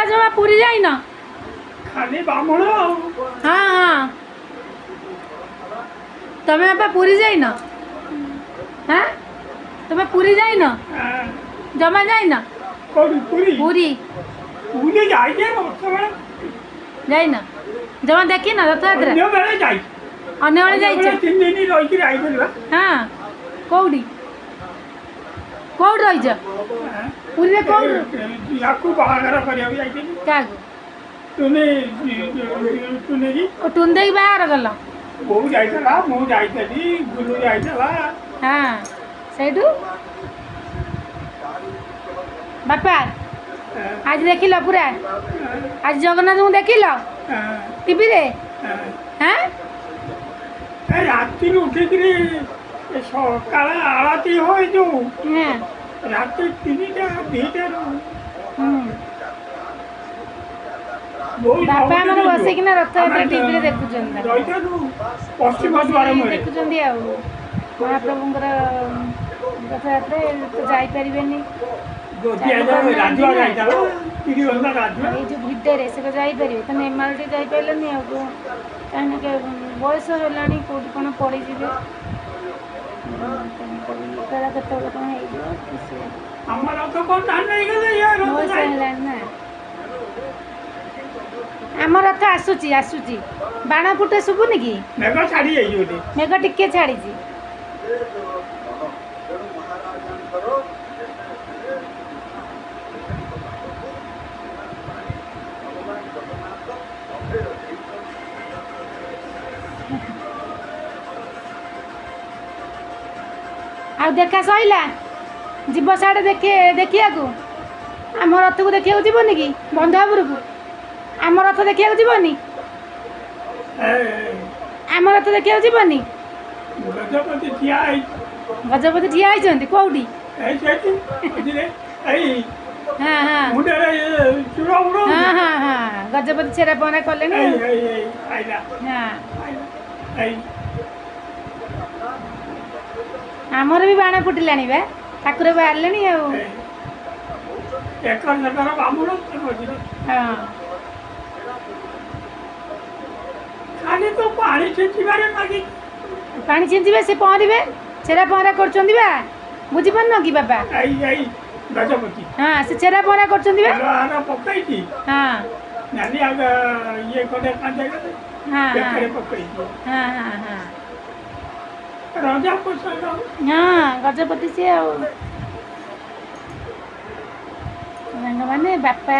जमा पूरी जाई ना खाली बामण। हाँ हाँ तमें बापा पूरी जाई ना हाँ तुम्हें पूरी जाई ना जमा जाई ना पूरी पूरी पूरी पूरी जाई जे रथ बेले जाई ना जमा देखी ना रथयात्रा अन्य बेले जाई अन्य बेले जाई 3 दिन रही कि आई देला। हाँ कौड़ी कौड़ रही जा पूरी रे कौड़ याकू बाहर करिया जाई थी क्या तूने तूने जी ओ टुन दे बाहर गला बहु जाइतला मु जाइतली गुरु जाइतला। हाँ सेठू बापा आज देखिल पूरा आज जगन्नाथ को देखिल टीवी रे हाँ राति उठिकी सकाल आरती हो जो हाँ राति 3टा 2टा बापा हमर बसिकिना रथयात्रा टीवी रे देखुचंदा पश्चिम द्वार देखुचंदी आ महाप्रभुंकर रथयात्रा तो जाई परिबेनी राजवा जाइतला तिरी बंदा राजवा ये जो भिड़ रे से जाई परिबे तने एमआरटी जाई पाइलनी आ काहे के बयस हेलानी कोड कोन पड़ी जिबे करा कतो कोन हे जो हमर तो कोन धान नहीं गेले यार बयस हेलानी ना आमर रथ आसुची आसुची बाण फुटे सुबुनी की मेघ छाड़ी जाई ओटे मेघ टिके छाड़ी जी आ देखा सइला जीव साडे देखिया को आम रथ को देखिया जीवनी कि बंधुपुर को आम रथ देखिया जीवनी आम रथ देखिया जीवनी गजपति ठिया आई गजपति ठिया आइछन्ती कोउडी ए सेठी बुझिले एई हाँ हाँ मुंडे चुरा उड़ो हाँ हाँ हाँ गजपति छेरा पना कले ना एई आइला हाँ आइला एई आमर भी बाण फुटिलानी बे ठाकुर बाहरलेनी आ एकर जकर बामुन बुझिले हाँ खाली तो पानी छिंचिबारे मागी पानी छिंचिबे से पहरिबे छेरा पहरा करचंदी बा बुझी पन कि बाबा एई गजपति हाँ से छेरा पहरा करचंदी बा आना पकाई थी हाँ नानी आगे ये कोने कांदे हाँ बेकरे पकाई थी हाँ हाँ हाँ राजा पसंद हाँ गजपति से माने बापा